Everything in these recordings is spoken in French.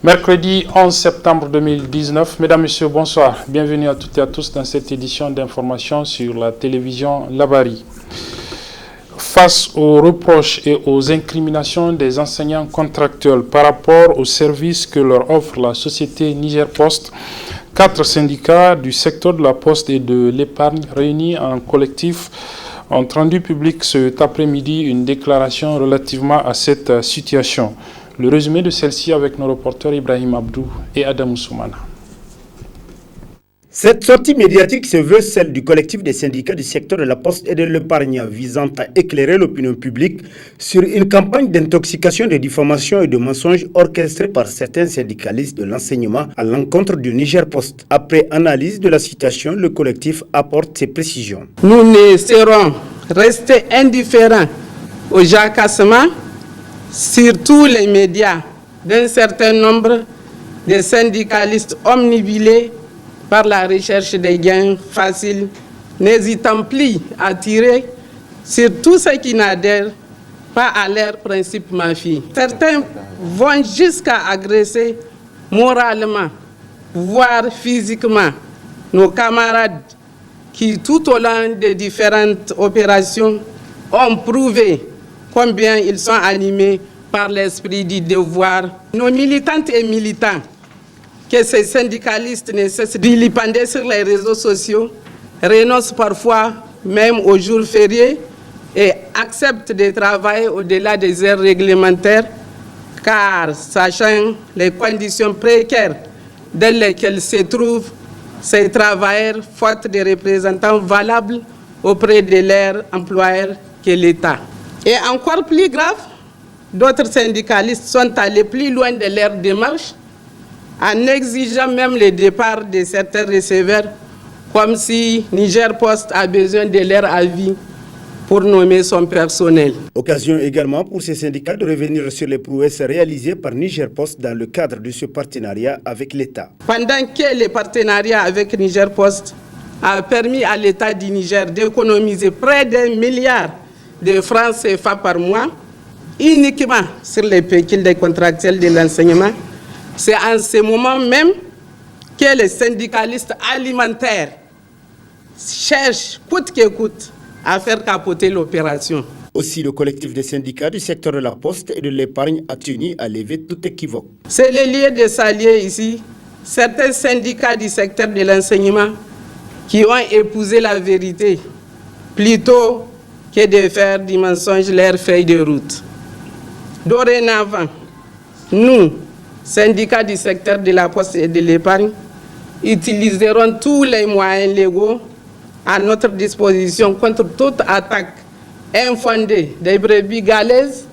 Mercredi 11 septembre 2019. Mesdames, Messieurs, bonsoir. Bienvenue à toutes et à tous dans cette édition d'information sur la télévision Labari. Face aux reproches et aux incriminations des enseignants contractuels par rapport aux services que leur offre la société Niger Post, 4 syndicats du secteur de la poste et de l'épargne réunis en collectif ont rendu public cet après-midi une déclaration relativement à cette situation. Le résumé de celle-ci avec nos reporters Ibrahim Abdou et Adam Soumana. Cette sortie médiatique se veut celle du collectif des syndicats du secteur de la poste et de l'épargne visant à éclairer l'opinion publique sur une campagne d'intoxication, de diffamation et de mensonges orchestrée par certains syndicalistes de l'enseignement à l'encontre du Niger Post. Après analyse de la situation, le collectif apporte ses précisions. Nous ne serons restés indifférents au jacassement sur tous les médias d'un certain nombre de syndicalistes omnibilés par la recherche des gains faciles, n'hésitant plus à tirer sur tout ce qui n'adhère pas à leurs principes mafieux. Certains vont jusqu'à agresser moralement, voire physiquement, nos camarades qui, tout au long des différentes opérations, ont prouvé combien ils sont animés par l'esprit du devoir. Nos militantes et militants, que ces syndicalistes ne cessent de vilipender sur les réseaux sociaux, renoncent parfois même aux jours fériés et acceptent de travailler au-delà des heures réglementaires, car sachant les conditions précaires dans lesquelles se trouvent ces travailleurs, faute de représentants valables auprès de leurs employeurs que l'État. Et encore plus grave, d'autres syndicalistes sont allés plus loin de leur démarche en exigeant même le départ de certains receveurs, comme si Niger Post a besoin de leur avis pour nommer son personnel. Occasion également pour ces syndicats de revenir sur les prouesses réalisées par Niger Post dans le cadre de ce partenariat avec l'État. Pendant que le partenariat avec Niger Post a permis à l'État du Niger d'économiser près d'1 milliard de francs CFA par mois, uniquement sur les pécules des contractuels de l'enseignement, c'est en ce moment même que les syndicalistes alimentaires cherchent coûte que coûte à faire capoter l'opération. Aussi, le collectif des syndicats du secteur de la poste et de l'épargne a tenu à lever tout équivoque. C'est le lieu de saluer ici certains syndicats du secteur de l'enseignement qui ont épousé la vérité plutôt que de faire du mensonge leur feuille de route. Dorénavant, nous, syndicats du secteur de la poste et de l'épargne, utiliseront tous les moyens légaux à notre disposition contre toute attaque infondée des brebis galaises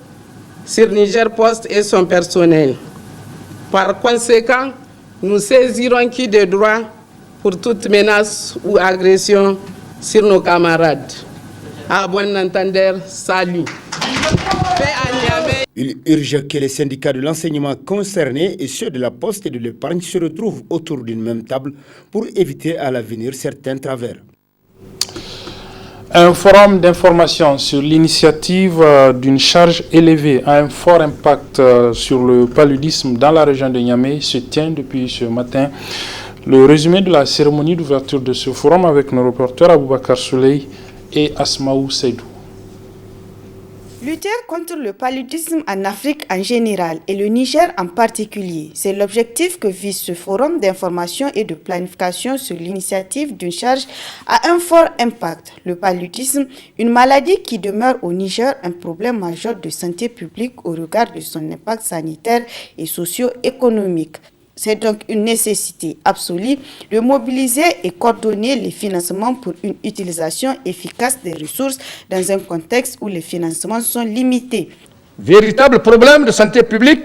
sur Niger Post et son personnel. Par conséquent, nous saisirons qui de droit pour toute menace ou agression sur nos camarades. À bon entendeur, salut. Il urge que les syndicats de l'enseignement concernés et ceux de la poste et de l'épargne se retrouvent autour d'une même table pour éviter à l'avenir certains travers. Un forum d'information sur l'initiative d'une charge élevée a un fort impact sur le paludisme dans la région de Niamey se tient depuis ce matin. Le résumé de la cérémonie d'ouverture de ce forum avec nos reporters Aboubakar Souley et Asmaou Seydou. Lutter contre le paludisme en Afrique en général et le Niger en particulier, c'est l'objectif que vise ce forum d'information et de planification sur l'initiative d'une charge à un fort impact. Le paludisme, une maladie qui demeure au Niger un problème majeur de santé publique au regard de son impact sanitaire et socio-économique. C'est donc une nécessité absolue de mobiliser et coordonner les financements pour une utilisation efficace des ressources dans un contexte où les financements sont limités. Véritable problème de santé publique,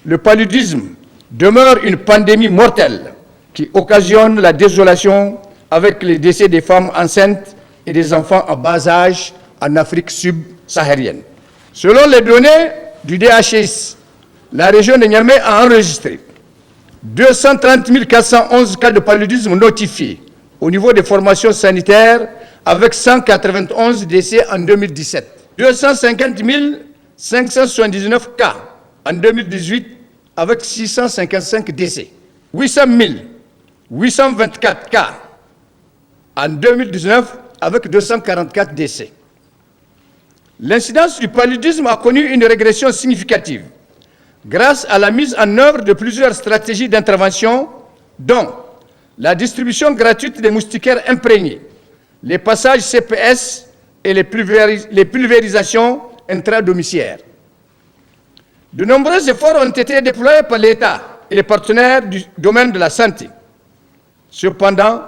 le paludisme demeure une pandémie mortelle qui occasionne la désolation avec les décès des femmes enceintes et des enfants en bas âge en Afrique subsaharienne. Selon les données du DHS, la région de Niamey a enregistré 230 411 cas de paludisme notifiés au niveau des formations sanitaires avec 191 décès en 2017. 250 579 cas en 2018 avec 655 décès. 800 824 cas en 2019 avec 244 décès. L'incidence du paludisme a connu une régression significative grâce à la mise en œuvre de plusieurs stratégies d'intervention, dont la distribution gratuite des moustiquaires imprégnés, les passages CPS et les pulvérisations intradomiciliaires. De nombreux efforts ont été déployés par l'État et les partenaires du domaine de la santé. Cependant,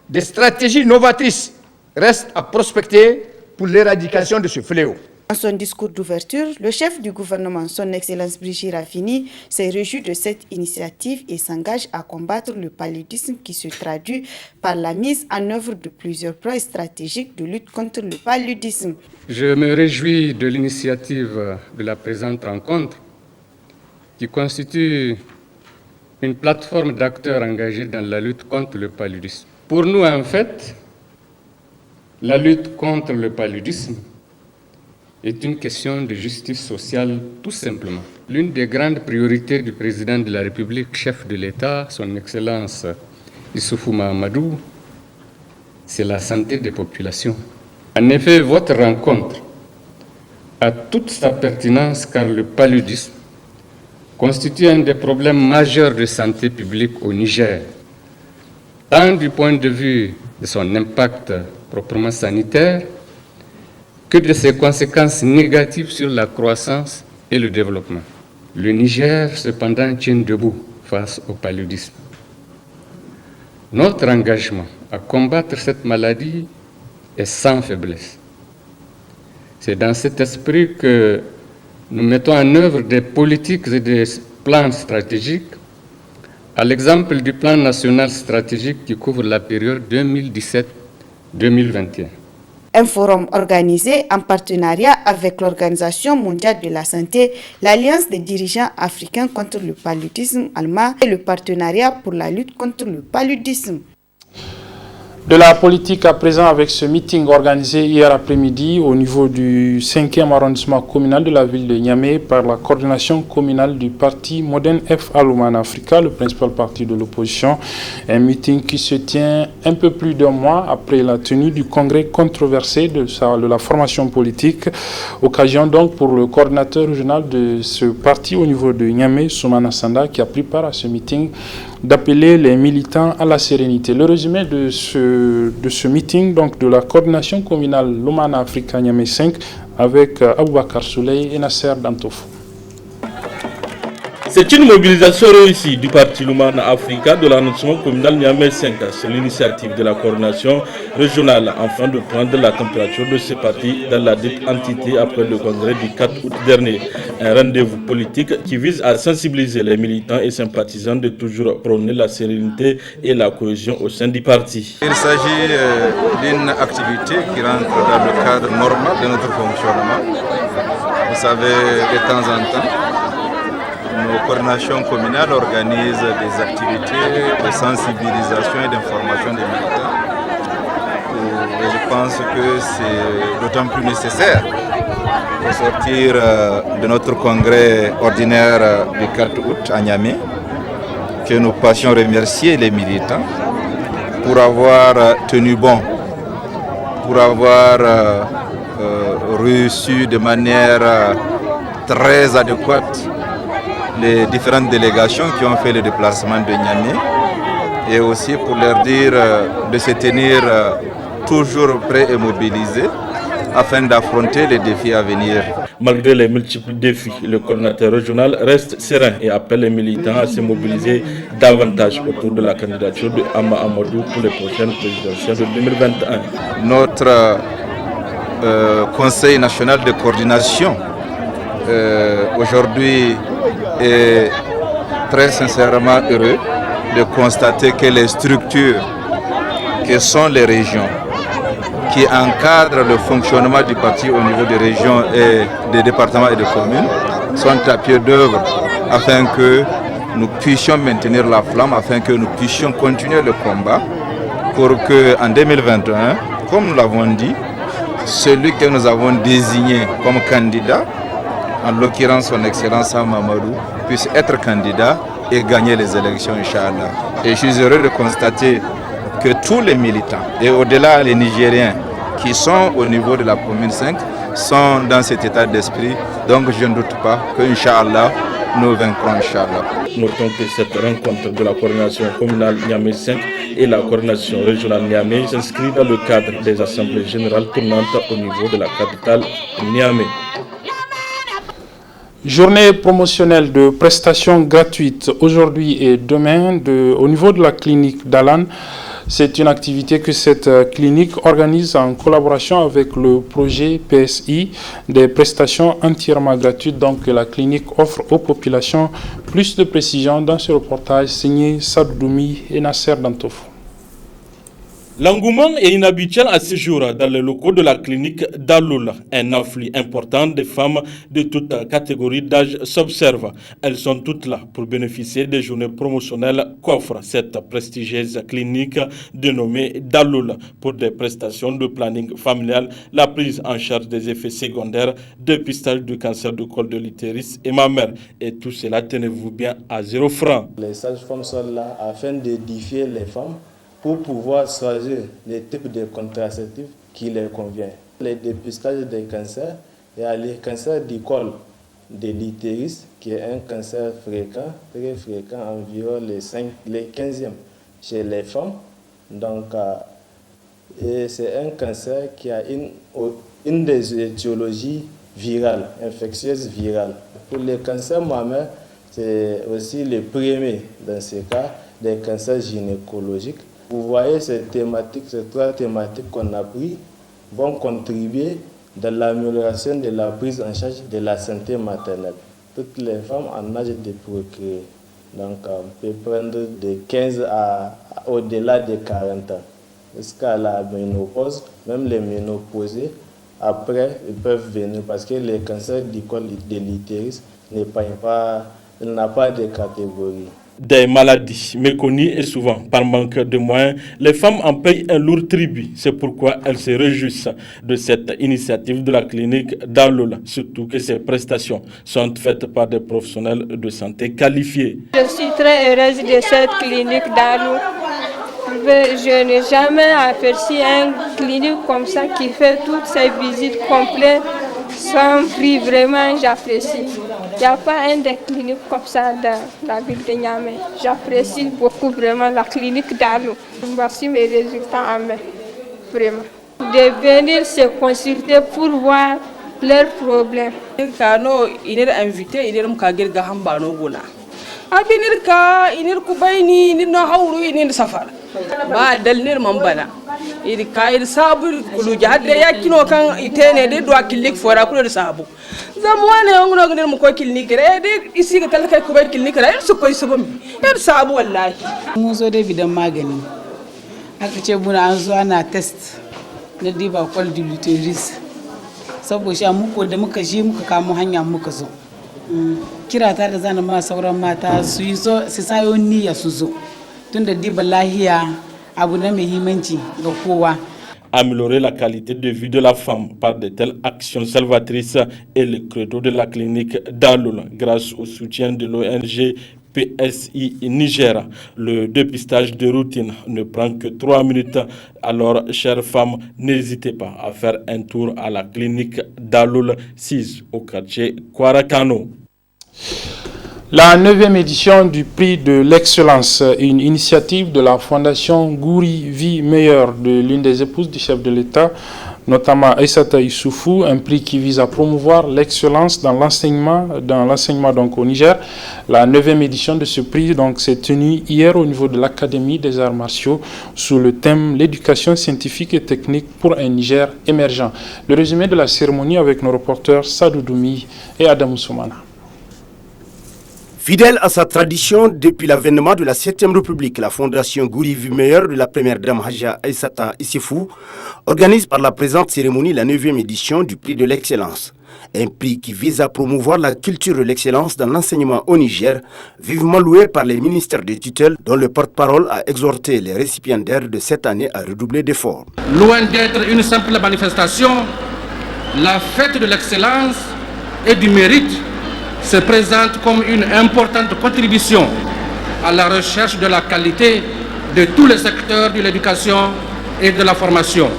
des stratégies novatrices restent à prospecter pour l'éradication de ce fléau. Dans son discours d'ouverture, le chef du gouvernement, son Excellence Brigitte Raffini, s'est réjoui de cette initiative et s'engage à combattre le paludisme qui se traduit par la mise en œuvre de plusieurs plans stratégiques de lutte contre le paludisme. Je me réjouis de l'initiative de la présente rencontre qui constitue une plateforme d'acteurs engagés dans la lutte contre le paludisme. Pour nous, en fait, la lutte contre le paludisme est une question de justice sociale, tout simplement. L'une des grandes priorités du président de la République, chef de l'État, son Excellence Issoufou Mahamadou, c'est la santé des populations. En effet, votre rencontre a toute sa pertinence car le paludisme constitue un des problèmes majeurs de santé publique au Niger, tant du point de vue de son impact proprement sanitaire que de ses conséquences négatives sur la croissance et le développement. Le Niger, cependant, tient debout face au paludisme. Notre engagement à combattre cette maladie est sans faiblesse. C'est dans cet esprit que nous mettons en œuvre des politiques et des plans stratégiques, à l'exemple du plan national stratégique qui couvre la période 2017-2021. Un forum organisé en partenariat avec l'Organisation mondiale de la santé, l'Alliance des dirigeants africains contre le paludisme ALMA et le Partenariat pour la lutte contre le paludisme. De la politique à présent avec ce meeting organisé hier après-midi au niveau du 5e arrondissement communal de la ville de Niamey par la coordination communale du parti Modern F Lumana Africa, le principal parti de l'opposition. Un meeting qui se tient un peu plus d'un mois après la tenue du congrès controversé de la formation politique. Occasion donc pour le coordinateur régional de ce parti au niveau de Niamey, Soumana Sanda, qui a pris part à ce meeting, d'appeler les militants à la sérénité. Le résumé de ce meeting, donc de la coordination communale Lumana Africa Niamey 5 avec Aboubakar Souley et Nasser Dantofou. C'est une mobilisation réussie du parti Lumana Africa de l'arrondissement communal Niamey 5 sur l'initiative de la coordination régionale afin de prendre la température de ce parti dans la dite entité après le congrès du 4 août dernier. Un rendez-vous politique qui vise à sensibiliser les militants et sympathisants de toujours prôner la sérénité et la cohésion au sein du parti. Il s'agit d'une activité qui rentre dans le cadre normal de notre fonctionnement. Vous savez, de temps en temps, nos coordinations communales organisent des activités de sensibilisation et d'information des militants. Et je pense que c'est d'autant plus nécessaire au sortir de notre congrès ordinaire du 4 août à Niamey que nous passions remercier les militants pour avoir tenu bon, pour avoir reçu de manière très adéquate les différentes délégations qui ont fait le déplacement de Niamey et aussi pour leur dire de se tenir toujours prêts et mobilisés afin d'affronter les défis à venir. Malgré les multiples défis, le coordinateur régional reste serein et appelle les militants à se mobiliser davantage autour de la candidature de Ama Amadou pour les prochaines présidentielles de 2021. Notre Conseil national de coordination aujourd'hui est très sincèrement heureux de constater que les structures que sont les régions qui encadrent le fonctionnement du parti au niveau des régions et des départements et des communes sont à pied d'œuvre afin que nous puissions maintenir la flamme, afin que nous puissions continuer le combat pour qu'en 2021, comme nous l'avons dit, celui que nous avons désigné comme candidat en l'occurrence son Excellence Mamadou, puisse être candidat et gagner les élections, Inch'Allah. Et je suis heureux de constater que tous les militants, et au-delà les Nigériens qui sont au niveau de la commune 5, sont dans cet état d'esprit. Donc je ne doute pas que, Inch'Allah, nous vaincrons, Inch'Allah. Notons que cette rencontre de la coordination communale Niamey 5 et la coordination régionale Niamey s'inscrit dans le cadre des assemblées générales tournantes au niveau de la capitale Niamey. Journée promotionnelle de prestations gratuites aujourd'hui et demain au niveau de la clinique d'Alan. C'est une activité que cette clinique organise en collaboration avec le projet PSI, des prestations entièrement gratuites donc que la clinique offre aux populations. Plus de précisions dans ce reportage signé Sadoumi et Nasser Dantoufou. L'engouement est inhabituel à ce jour dans les locaux de la clinique d'Aloula. Un afflux important de femmes de toutes catégories d'âge s'observe. Elles sont toutes là pour bénéficier des journées promotionnelles qu'offre cette prestigieuse clinique dénommée d'Aloula pour des prestations de planning familial, la prise en charge des effets secondaires, dépistage du cancer du col de l'utérus et mammaire. Et tout cela, tenez-vous bien, à 0 francs. Les sages-femmes sont là afin d'édifier les femmes pour pouvoir choisir les types de contraceptifs qui les conviennent. Les dépistages des cancers, il y a le cancer du col de l'utérus qui est un cancer fréquent, très fréquent, environ les 15e chez les femmes. Donc, c'est un cancer qui a une des étiologies virales, infectieuses virales. Pour les cancers mammaires, c'est aussi le premier dans ces cas des cancers gynécologiques. Vous voyez, ces trois thématiques qu'on a prises vont contribuer dans l'amélioration de la prise en charge de la santé maternelle. Toutes les femmes en âge de procréer. Donc, on peut prendre de 15 à au-delà de 40 ans. Jusqu'à la ménopause, même les ménopausés, après, ils peuvent venir parce que le cancer du col de l'utérus n'a pas de catégorie. Des maladies méconnues et souvent par manque de moyens, les femmes en payent un lourd tribut. C'est pourquoi elles se réjouissent de cette initiative de la clinique d'Aloula, surtout que ces prestations sont faites par des professionnels de santé qualifiés. Je suis très heureuse de cette clinique d'Aloula. Je n'ai jamais aperçu une clinique comme ça qui fait toutes ces visites complètes sans prix. Vraiment, j'apprécie. Il n'y a pas une des cliniques comme ça dans la ville de Niamey. J'apprécie beaucoup vraiment la clinique d'Aloula. Voici mes résultats en main. Vraiment. De venir se consulter pour voir leurs problèmes. Il est invité, il est inir kubayni inir no hawru inir safar ba dalnir mambala iri kair sabu kulu jadde yakino kan itene de do akilik fora kulu sabu zamwane onno ngir mu ko kilni kere de isi ga talaka kubay kilni kere su koy subam yar sabu wallahi mun zo da bidan magani aka ce muna an zo ana test na diba col de l'utérus saboda mu ko da muka shi muka kamo hanya muka zo kira ta da zana ma sauran mata su yi so su sayo niyya su zo tunda diba lahiya abu na muhimmanci ga kowa. Améliorer la qualité de vie de la femme par de telles actions salvatrices est le credo de la clinique d'Aloula grâce au soutien de l'ONG PSI Niger. Le dépistage de routine ne prend que 3 minutes. Alors, chères femmes, n'hésitez pas à faire un tour à la clinique d'Aloula 6 au quartier Kwarakano. La 9e édition du prix de l'excellence, une initiative de la fondation Gouri Vie Meilleure de l'une des épouses du chef de l'État, notamment Aïssata Issoufou, un prix qui vise à promouvoir l'excellence dans l'enseignement donc au Niger. La 9e édition de ce prix s'est tenue hier au niveau de l'Académie des arts martiaux sous le thème l'éducation scientifique et technique pour un Niger émergent. Le résumé de la cérémonie avec nos reporters Sadou Doumi et Adam Soumana. Fidèle à sa tradition, depuis l'avènement de la 7e République, la Fondation Gouri Vie Meilleure de la première dame Hadja Aïssata Issoufou organise par la présente cérémonie la 9e édition du prix de l'excellence. Un prix qui vise à promouvoir la culture de l'excellence dans l'enseignement au Niger, vivement loué par les ministères de tutelle dont le porte-parole a exhorté les récipiendaires de cette année à redoubler d'efforts. Loin d'être une simple manifestation, la fête de l'excellence et du mérite se présente comme une importante contribution à la recherche de la qualité de tous les secteurs de l'éducation et de la formation.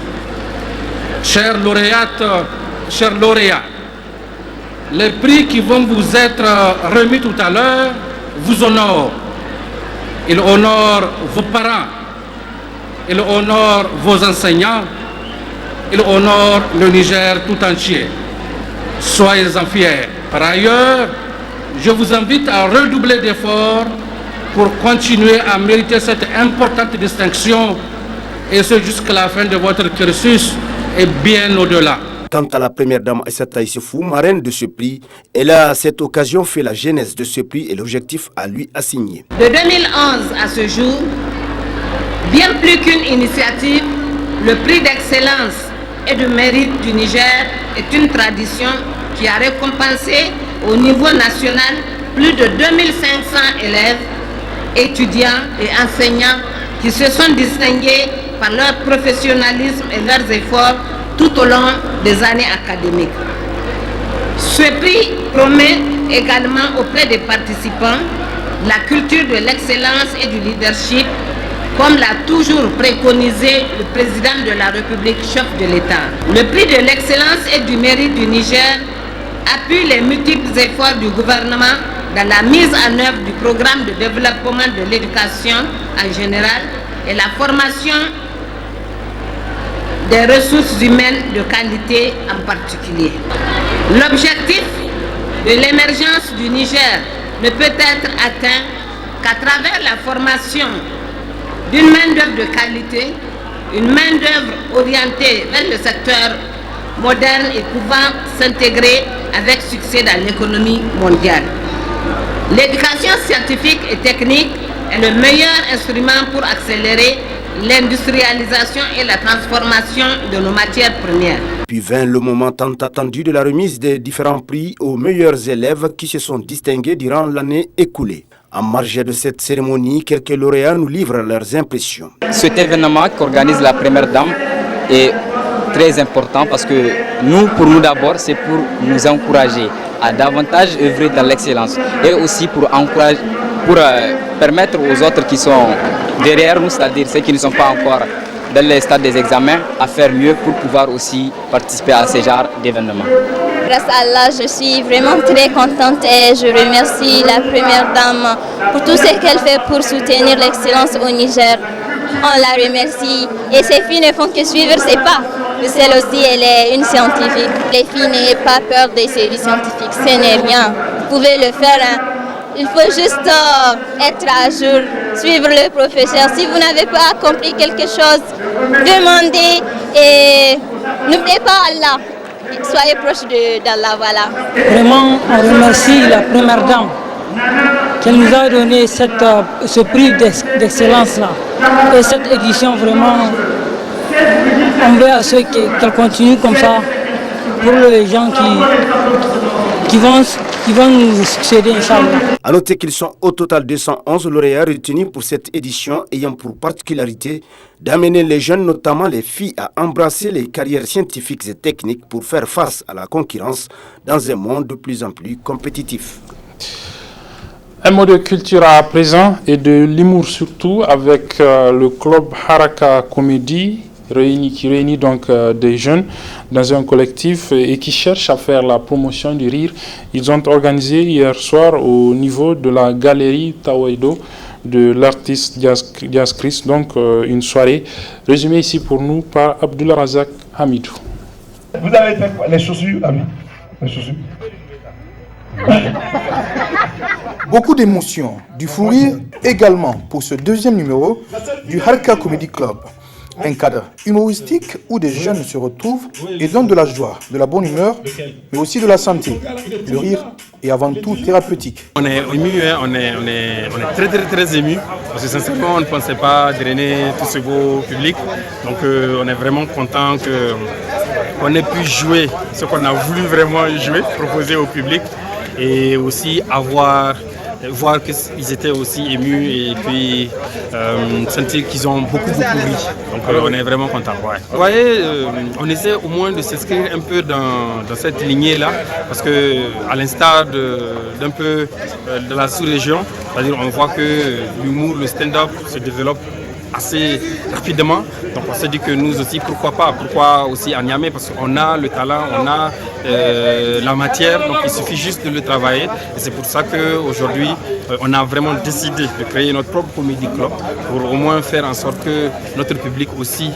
Chers lauréates, chers lauréats, les prix qui vont vous être remis tout à l'heure vous honorent. Ils honorent vos parents, ils honorent vos enseignants, ils honorent le Niger tout entier. Soyez-en fiers. Par ailleurs, je vous invite à redoubler d'efforts pour continuer à mériter cette importante distinction, et ce jusqu'à la fin de votre cursus et bien au-delà. Quant à la première dame Aïssata Issefou, marraine de ce prix, elle a à cette occasion fait la genèse de ce prix et l'objectif à lui assigné. De 2011 à ce jour, bien plus qu'une initiative, le prix d'excellence et de mérite du Niger est une tradition qui a récompensé au niveau national plus de 2500 élèves, étudiants et enseignants qui se sont distingués par leur professionnalisme et leurs efforts tout au long des années académiques. Ce prix promet également auprès des participants la culture de l'excellence et du leadership, comme l'a toujours préconisé le président de la République, chef de l'État. Le prix de l'excellence et du mérite du Niger appuie les multiples efforts du gouvernement dans la mise en œuvre du programme de développement de l'éducation en général et la formation des ressources humaines de qualité en particulier. L'objectif de l'émergence du Niger ne peut être atteint qu'à travers la formation d'une main-d'œuvre de qualité, une main-d'œuvre orientée vers le secteur moderne et pouvant s'intégrer avec succès dans l'économie mondiale. L'éducation scientifique et technique est le meilleur instrument pour accélérer l'industrialisation et la transformation de nos matières premières. Puis vint le moment tant attendu de la remise des différents prix aux meilleurs élèves qui se sont distingués durant l'année écoulée. En marge de cette cérémonie, quelques lauréats nous livrent leurs impressions. Cet événement qu'organise la Première Dame est très important parce que pour nous d'abord, c'est pour nous encourager à davantage œuvrer dans l'excellence et aussi pour permettre aux autres qui sont derrière nous, c'est-à-dire ceux qui ne sont pas encore dans les stades des examens, à faire mieux pour pouvoir aussi participer à ce genre d'événements. Grâce à Allah, je suis vraiment très contente et je remercie la Première Dame pour tout ce qu'elle fait pour soutenir l'excellence au Niger. On la remercie et ces filles ne font que suivre ses pas. Celle aussi, elle est une scientifique. Les filles n'ayez pas peur d'essayer scientifique, ce n'est rien. Vous pouvez le faire. Hein. Il faut juste être à jour, suivre le professeur. Si vous n'avez pas accompli quelque chose, demandez et n'oubliez pas Allah. Soyez proche d'Allah, voilà. Vraiment, on remercie la Première Dame qu'elle nous a donné ce prix d'excellence-là. Et cette édition, vraiment, on veut à ceux qu'elle continue comme ça pour les gens qui vont nous succéder, Inch'Allah. A noter qu'ils sont au total 211 lauréats retenus pour cette édition ayant pour particularité d'amener les jeunes, notamment les filles, à embrasser les carrières scientifiques et techniques pour faire face à la concurrence dans un monde de plus en plus compétitif. Un mot de culture à présent et de l'humour surtout avec le club Haraka Comedy qui réunit donc des jeunes dans un collectif et qui cherche à faire la promotion du rire. Ils ont organisé hier soir au niveau de la galerie Tawedo de l'artiste Diaz Chris, donc une soirée résumée ici pour nous par Abdullah Razak Hamidou. Vous avez fait les chaussures, ami? Les chaussures. Beaucoup d'émotions, du fou rire également pour ce deuxième numéro du Haraka Comedy Club. Un cadre humoristique où des jeunes se retrouvent et donnent de la joie, de la bonne humeur, mais aussi de la santé. Le rire est avant tout thérapeutique. On est ému, hein, on est très ému parce que sincèrement on ne pensait pas drainer tout ce beau public. Donc on est vraiment content qu'on ait pu jouer ce qu'on a voulu vraiment jouer, proposer au public et aussi avoir voir qu'ils étaient aussi émus et puis sentir qu'ils ont beaucoup ri. Donc on est vraiment content. Ouais. Vous voyez, on essaie au moins de s'inscrire un peu dans cette lignée-là, parce qu'à l'instar d'un peu de la sous-région, c'est-à-dire on voit que l'humour, le stand-up se développe assez rapidement. Donc on s'est dit que nous aussi, pourquoi aussi à Niamey, parce qu'on a le talent, on a la matière, donc il suffit juste de le travailler. Et c'est pour ça qu'aujourd'hui, on a vraiment décidé de créer notre propre comédie club pour au moins faire en sorte que notre public aussi,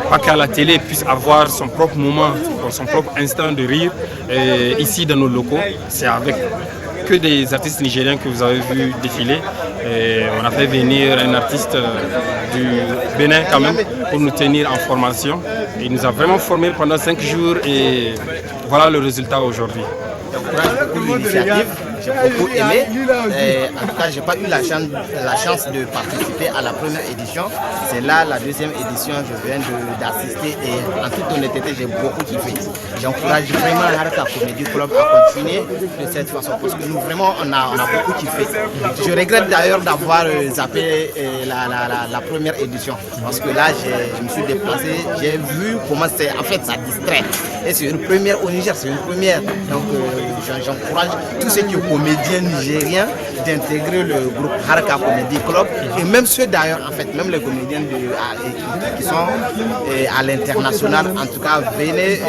pas qu'à la télé, puisse avoir son propre moment, son propre instant de rire. Et ici dans nos locaux, c'est avec que des artistes nigériens que vous avez vu défiler. Et on a fait venir un artiste du Bénin quand même pour nous tenir en formation. Il nous a vraiment formés pendant 5 jours et voilà le résultat aujourd'hui. J'encourage beaucoup l'initiative, j'ai beaucoup aimé. En tout cas, je n'ai pas eu la chance de participer à la première édition. C'est là la deuxième édition, je viens d'assister et en toute honnêteté, j'ai beaucoup kiffé. J'encourage vraiment Harka Comedy Club à continuer de cette façon parce que nous vraiment on a beaucoup kiffé. Je regrette d'ailleurs d'avoir zappé la première édition parce que là je me suis déplacé, j'ai vu comment c'est, en fait ça distrait. Et c'est une première au Niger, c'est une première. Donc j'encourage tous ceux qui sont comédiens nigériens d'intégrer le groupe Harka Comedy Club et même ceux d'ailleurs, en fait, même les comédiens qui sont à l'international, en tout cas, venez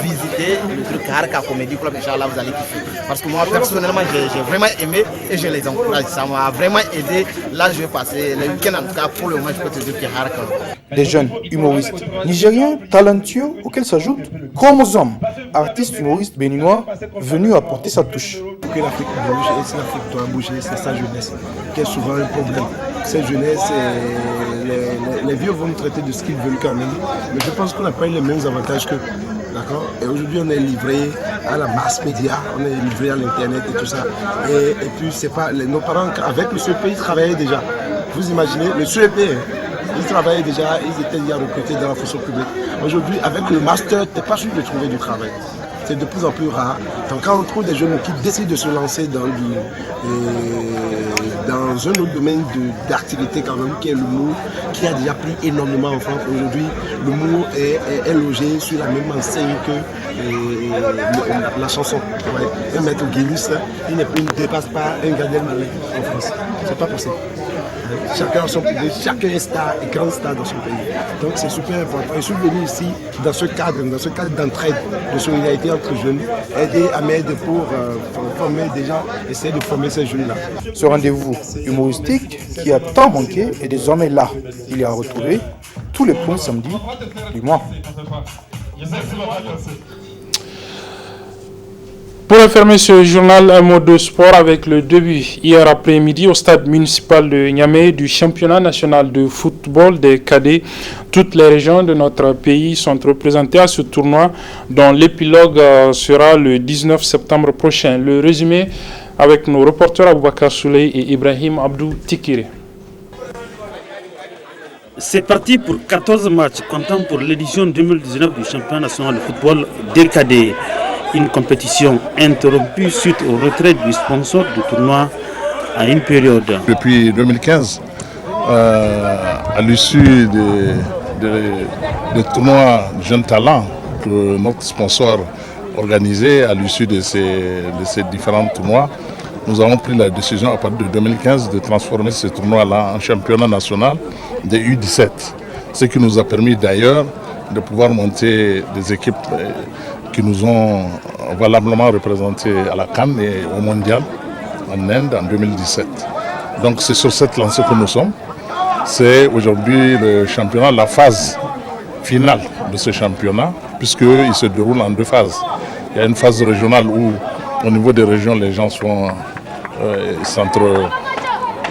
visiter le truc Harka Comedy Club, Inch'Allah, vous allez kiffer. Parce que moi, personnellement, j'ai vraiment aimé et je les encourage. Ça m'a vraiment aidé. Là, je vais passer le week-end, en tout cas, pour le moment, je peux te dire que Harka. Des jeunes humoristes nigériens talentueux auxquels s'ajoute Chromosome, artiste humoriste béninois venu apporter sa touche. Que l'Afrique bouge et si l'Afrique doit bouger, c'est sa jeunesse qui est souvent un problème. Cette jeunesse, les vieux vont nous traiter de ce qu'ils veulent quand même, mais je pense qu'on n'a pas eu les mêmes avantages qu'eux. D'accord. Et aujourd'hui, on est livré à la masse média, on est livré à l'internet et tout ça. Et puis, c'est pas nos parents, avec le CEP, ils travaillaient déjà. Vous imaginez, le CEP, ils travaillaient déjà, ils étaient déjà recrutés dans la fonction publique. Aujourd'hui, avec le master, tu n'es pas sûr de trouver du travail. C'est de plus en plus rare. Donc quand on trouve des jeunes qui décident de se lancer dans un autre domaine d'activité quand même, qui est l'humour, qui a déjà pris énormément en France. Aujourd'hui, l'humour est logé sur la même enseigne que la chanson. Ouais. Un maître Guélus, il ne dépasse pas un Gadiel Mallet en France. C'est pas possible. Chacun a son public, chacun est star et grand star dans son pays. Donc c'est super important. Je suis venu ici dans ce cadre d'entraide, de solidarité entre jeunes, aider à m'aider pour former des gens, essayer de former ces jeunes-là. Ce rendez-vous humoristique qui a tant manqué est désormais là. Il est à retrouver tous les premiers samedis du mois. Pour refermer ce journal, un mot de sport avec le début hier après-midi au stade municipal de Niamey du championnat national de football des cadets. Toutes les régions de notre pays sont représentées à ce tournoi dont l'épilogue sera le 19 septembre prochain. Le résumé avec nos reporters Aboubakar Souley et Ibrahim Abdou Tikire. C'est parti pour 14 matchs comptant pour l'édition 2019 du championnat national de football des cadets. Une compétition interrompue suite au retrait du sponsor du tournoi à une période. Depuis 2015, à l'issue des tournois Jeunes Talents que notre sponsor organisait à l'issue de ces différents tournois, nous avons pris la décision à partir de 2015 de transformer ce tournoi-là en championnat national des U17. Ce qui nous a permis d'ailleurs de pouvoir monter des équipes qui nous ont valablement représentés à la CAN et au Mondial en Inde en 2017. Donc c'est sur cette lancée que nous sommes. C'est aujourd'hui le championnat, la phase finale de ce championnat, puisqu'il se déroule en 2 phases. Il y a une phase régionale où au niveau des régions les gens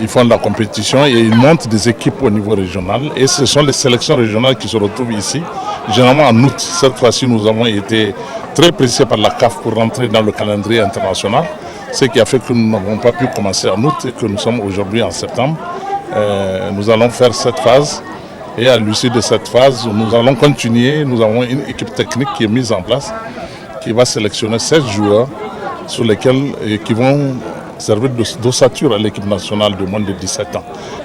ils font de la compétition et ils montent des équipes au niveau régional. Et ce sont les sélections régionales qui se retrouvent ici, généralement en août. Cette fois-ci, nous avons été très pressés par la CAF pour rentrer dans le calendrier international, ce qui a fait que nous n'avons pas pu commencer en août et que nous sommes aujourd'hui en septembre. Nous allons faire cette phase et à l'issue de cette phase, nous allons continuer. Nous avons une équipe technique qui est mise en place, qui va sélectionner 16 joueurs sur lesquels qui vont servir d'ossature à l'équipe nationale de moins de 17 ans.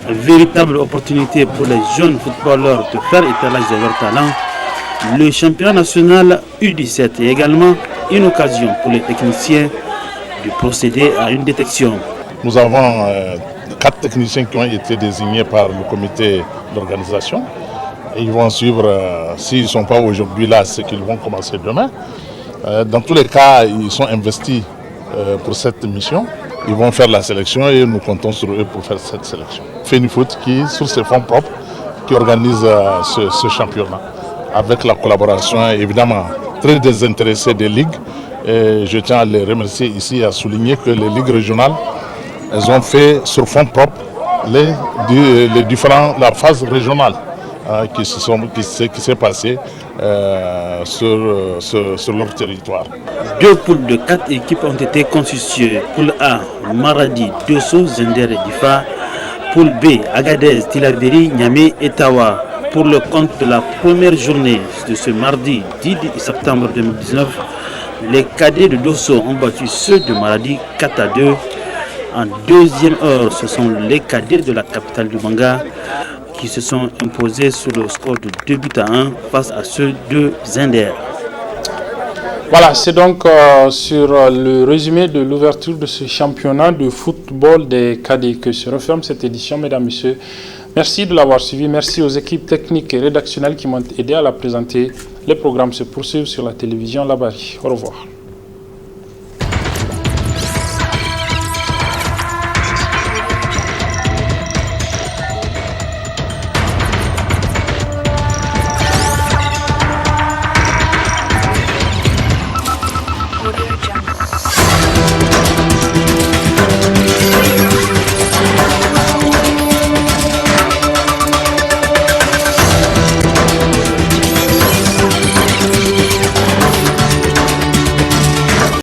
Véritable opportunité pour les jeunes footballeurs de faire étalage de leur talent. Le championnat national U17 est également une occasion pour les techniciens de procéder à une détection. Nous avons 4 techniciens qui ont été désignés par le comité d'organisation. Ils vont suivre, s'ils ne sont pas aujourd'hui là, c'est qu'ils vont commencer demain. Dans tous les cas, ils sont investis pour cette mission. Ils vont faire la sélection et nous comptons sur eux pour faire cette sélection. Fenifoot qui, sur ses fonds propres, qui organise ce championnat, avec la collaboration évidemment très désintéressée des ligues. Et je tiens à les remercier ici et à souligner que les ligues régionales, elles ont fait sur fonds propres la phase régionale qui s'est passée sur leur territoire. 2 poules de 4 équipes ont été constituées. Poule A, Maradi, Dosso, Zender et Difa. Poule B, Agadez, Tilaberi, Niamey et Tawa. Pour le compte de la première journée de ce mardi 10 septembre 2019, les cadets de Dosso ont battu ceux de Maradi 4-2. En deuxième heure, ce sont les cadets de la capitale du Manga qui se sont imposés sur le score de 2-1 face à ceux de Zender. Voilà, c'est donc sur le résumé de l'ouverture de ce championnat de football des cadets que se referme cette édition, mesdames, messieurs. Merci de l'avoir suivi. Merci aux équipes techniques et rédactionnelles qui m'ont aidé à la présenter. Les programmes se poursuivent sur la télévision Labari. Au revoir.